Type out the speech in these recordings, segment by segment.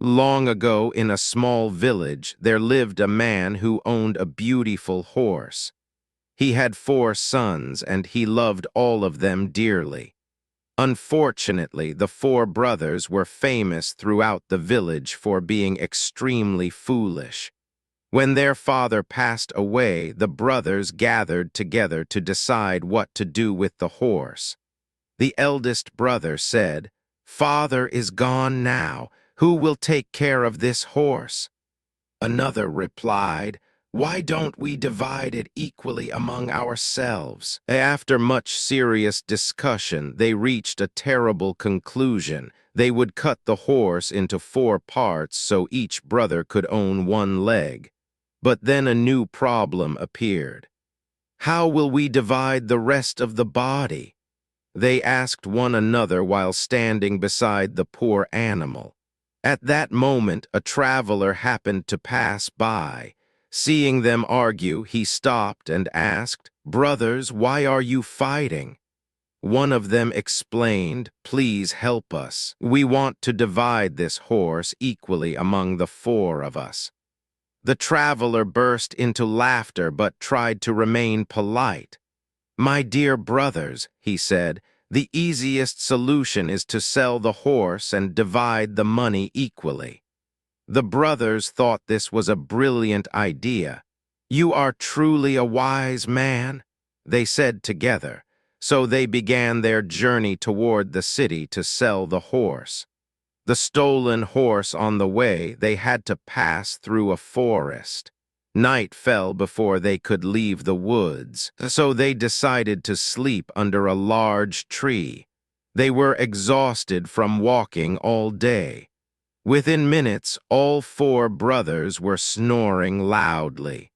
Long ago, in a small village, there lived a man who owned a beautiful horse. He had 4 sons, and he loved all of them dearly. Unfortunately, the 4 brothers were famous throughout the village for being extremely foolish. When their father passed away, the brothers gathered together to decide what to do with the horse. The eldest brother said, "Father is gone now. Who will take care of this horse?" Another replied, "Why don't we divide it equally among ourselves?" After much serious discussion, they reached a terrible conclusion. They would cut the horse into 4 parts so each brother could own 1 leg. But then a new problem appeared. How will we divide the rest of the body? They asked one another while standing beside the poor animal. At that moment, a traveler happened to pass by. Seeing them argue, he stopped and asked, "Brothers, why are you fighting?" One of them explained, "Please help us. We want to divide this horse equally among the 4 of us." The traveler burst into laughter but tried to remain polite. "My dear brothers," he said, "the easiest solution is to sell the horse and divide the money equally." The brothers thought this was a brilliant idea. "You are truly a wise man," they said together. So they began their journey toward the city to sell the horse. The stolen horse on the way, they had to pass through a forest. Night fell before they could leave the woods, so they decided to sleep under a large tree. They were exhausted from walking all day. Within minutes, all 4 brothers were snoring loudly.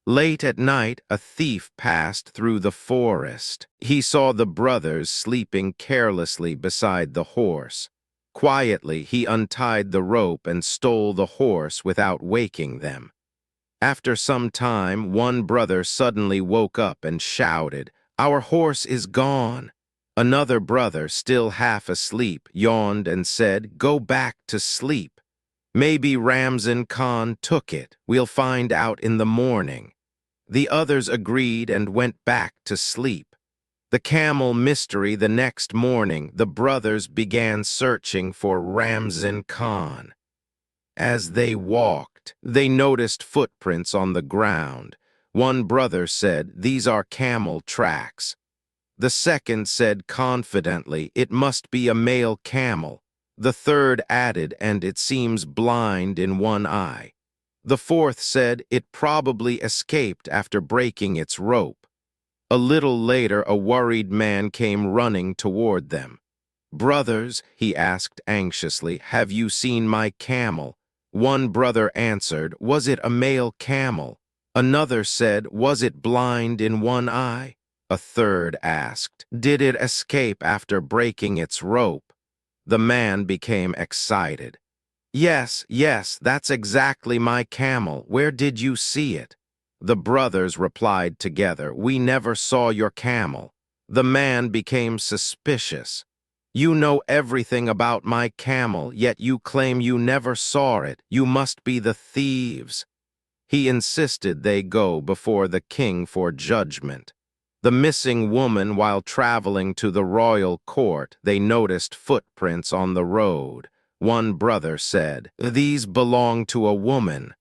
Late at night, a thief passed through the forest. He saw the brothers sleeping carelessly beside the horse. Quietly, he untied the rope and stole the horse without waking them. After some time, one brother suddenly woke up and shouted, "Our horse is gone." Another brother, still half asleep, yawned and said, "Go back to sleep. Maybe Ramzan Khan took it. We'll find out in the morning." The others agreed and went back to sleep. The camel mystery. The next morning, the brothers began searching for Ramzan Khan. As they walked, they noticed footprints on the ground. One brother said, "These are camel tracks." The second said confidently, "It must be a male camel." The third added, "And it seems blind in one eye." The fourth said, "It probably escaped after breaking its rope." A little later, a worried man came running toward them. "Brothers," he asked anxiously, "have you seen my camel?" One brother answered, "Was it a male camel?" Another said, "Was it blind in one eye?" A third asked, "Did it escape after breaking its rope?" The man became excited. "Yes, yes, that's exactly my camel. Where did you see it?" The brothers replied together, "We never saw your camel." The man became suspicious. "You know everything about my camel, yet you claim you never saw it. You must be the thieves." He insisted they go before the king for judgment. The missing woman, while traveling to the royal court, they noticed footprints on the road. One brother said, "These belong to a woman."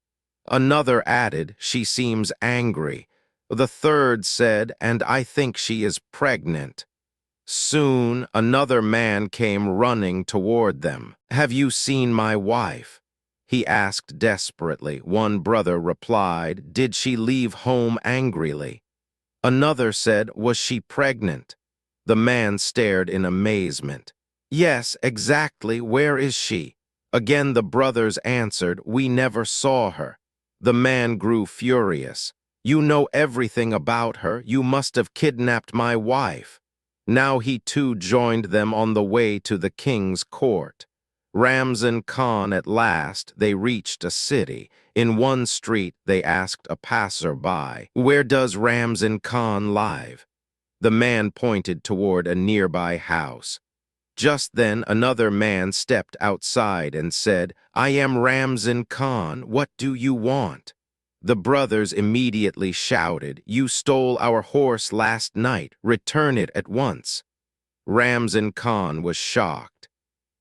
Another added, "She seems angry." The third said, "And I think she is pregnant." Soon, another man came running toward them. "Have you seen my wife?" he asked desperately. One brother replied, "Did she leave home angrily?" Another said, "Was she pregnant?" The man stared in amazement. "Yes, exactly. Where is she?" Again the brothers answered, "We never saw her." The man grew furious. "You know everything about her. You must have kidnapped my wife." Now he too joined them on the way to the king's court. Ramzan Khan. At last, they reached a city. In one street, they asked a passerby, "Where does Ramzan Khan live?" The man pointed toward a nearby house. Just then another man stepped outside and said, "I am Ramzan Khan, what do you want?" The brothers immediately shouted, "You stole our horse last night, return it at once." Ramzan Khan was shocked.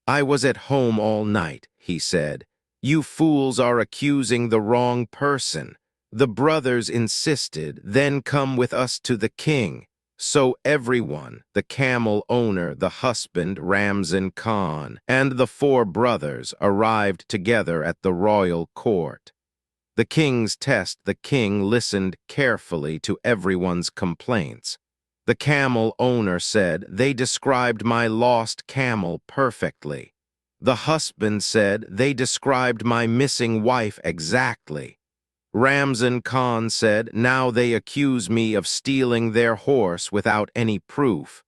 "I was at home all night," he said. "You fools are accusing the wrong person." The brothers insisted, "Then come with us to the king." So everyone, the camel owner, the husband, Ramzan Khan, and the four brothers arrived together at the royal court. The king's test, the king listened carefully to everyone's complaints. The camel owner said, "They described my lost camel perfectly." The husband said, "They described my missing wife exactly." Ramzan Khan said, "Now they accuse me of stealing their horse without any proof."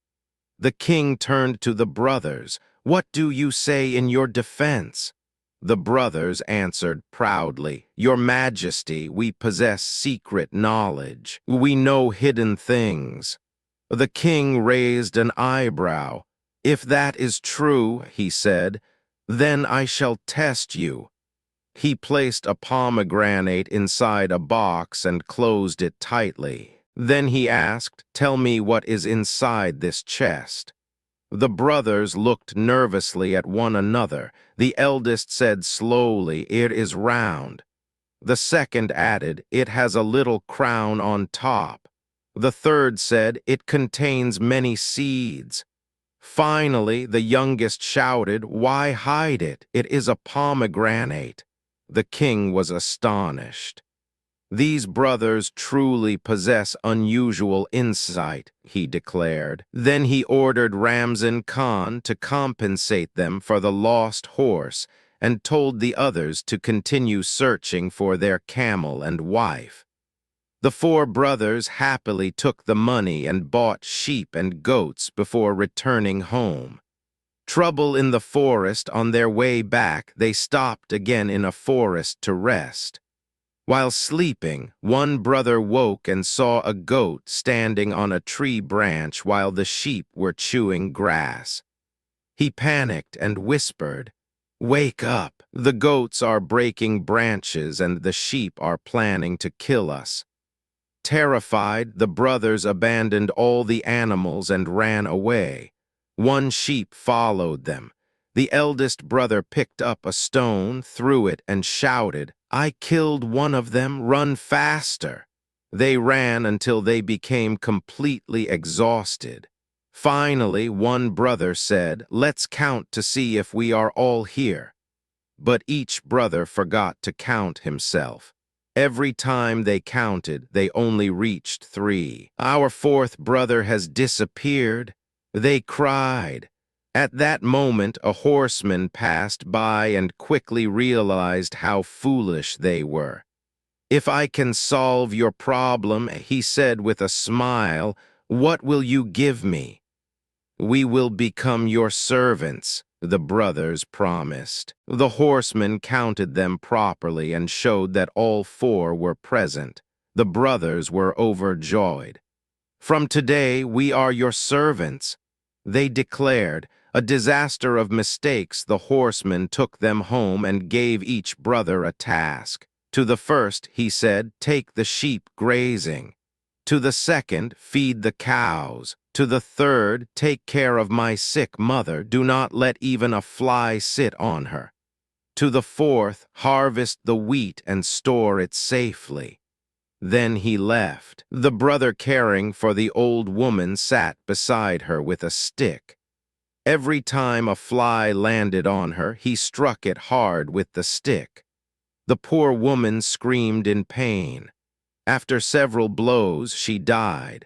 The king turned to the brothers. "What do you say in your defense?" The brothers answered proudly, "Your Majesty, we possess secret knowledge. We know hidden things." The king raised an eyebrow. "If that is true," he said, "then I shall test you." He placed a pomegranate inside a box and closed it tightly. Then he asked, "Tell me what is inside this chest." The brothers looked nervously at one another. The eldest said slowly, "It is round." The second added, "It has a little crown on top." The third said, "It contains many seeds." Finally, the youngest shouted, "Why hide it? It is a pomegranate." The king was astonished. "These brothers truly possess unusual insight," he declared. Then he ordered Ramzan Khan to compensate them for the lost horse and told the others to continue searching for their camel and wife. The four brothers happily took the money and bought sheep and goats before returning home. Trouble in the forest. On their way back, they stopped again in a forest to rest. While sleeping, one brother woke and saw a goat standing on a tree branch while the sheep were chewing grass. He panicked and whispered, "Wake up! The goats are breaking branches and the sheep are planning to kill us." Terrified, the brothers abandoned all the animals and ran away. One sheep followed them. The eldest brother picked up a stone, threw it, and shouted, "I killed one of them, run faster!" They ran until they became completely exhausted. Finally, one brother said, "Let's count to see if we are all here." But each brother forgot to count himself. Every time they counted, they only reached 3. "Our fourth brother has disappeared," they cried. At that moment, a horseman passed by and quickly realized how foolish they were. "If I can solve your problem," he said with a smile, "what will you give me?" "We will become your servants," the brothers promised. The horseman counted them properly and showed that all 4 were present. The brothers were overjoyed. "From today, we are your servants," they declared. A disaster of mistakes, the horseman took them home and gave each brother a task. To the first, he said, "Take the sheep grazing." To the second, "Feed the cows." To the third, "Take care of my sick mother. Do not let even a fly sit on her." To the fourth, "Harvest the wheat and store it safely." Then he left. The brother caring for the old woman sat beside her with a stick. Every time a fly landed on her, he struck it hard with the stick. The poor woman screamed in pain. After several blows, she died.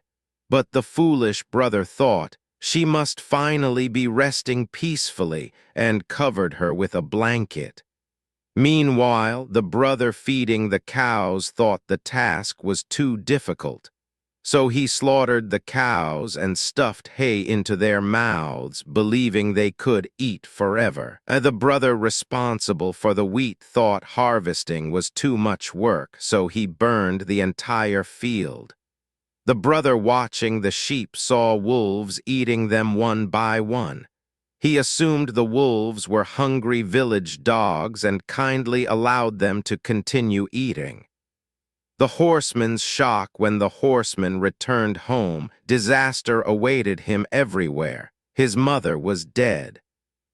But the foolish brother thought she must finally be resting peacefully and covered her with a blanket. Meanwhile, the brother feeding the cows thought the task was too difficult. So he slaughtered the cows and stuffed hay into their mouths, believing they could eat forever. The brother responsible for the wheat thought harvesting was too much work, so he burned the entire field. The brother watching the sheep saw wolves eating them one by one. He assumed the wolves were hungry village dogs and kindly allowed them to continue eating. The horseman's shock when the horseman returned home. Disaster awaited him everywhere. His mother was dead.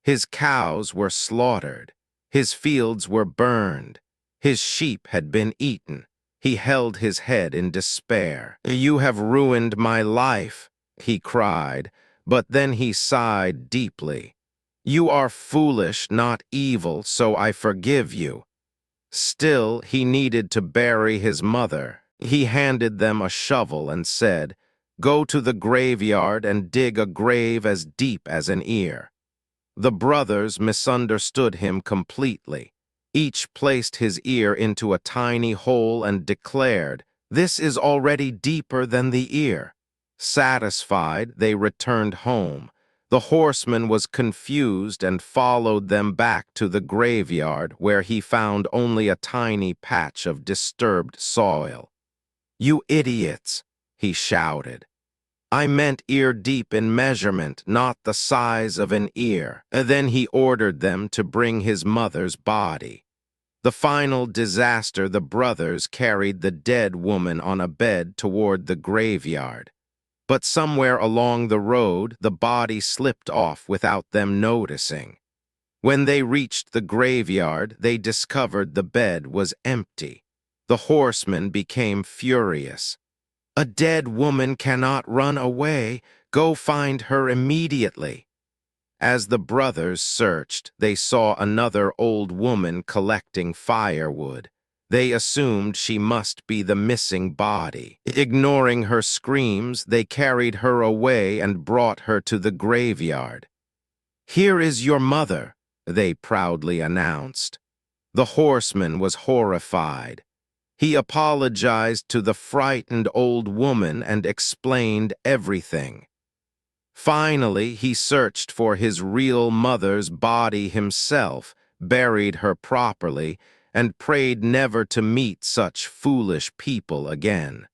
His cows were slaughtered. His fields were burned. His sheep had been eaten. He held his head in despair. "You have ruined my life," he cried, but then he sighed deeply. "You are foolish, not evil, so I forgive you." Still, he needed to bury his mother. He handed them a shovel and said, "Go to the graveyard and dig a grave as deep as an ear." The brothers misunderstood him completely. Each placed his ear into a tiny hole and declared, "This is already deeper than the ear." Satisfied, they returned home. The horseman was confused and followed them back to the graveyard, where he found only a tiny patch of disturbed soil. "You idiots!" he shouted. "I meant ear deep in measurement, not the size of an ear." Then he ordered them to bring his mother's body. The final disaster, the brothers carried the dead woman on a bed toward the graveyard. But somewhere along the road, the body slipped off without them noticing. When they reached the graveyard, they discovered the bed was empty. The horseman became furious. "A dead woman cannot run away. Go find her immediately." As the brothers searched, they saw another old woman collecting firewood. They assumed she must be the missing body. Ignoring her screams, they carried her away and brought her to the graveyard. "Here is your mother," they proudly announced. The horseman was horrified. He apologized to the frightened old woman and explained everything. Finally, he searched for his real mother's body himself, buried her properly, and prayed never to meet such foolish people again.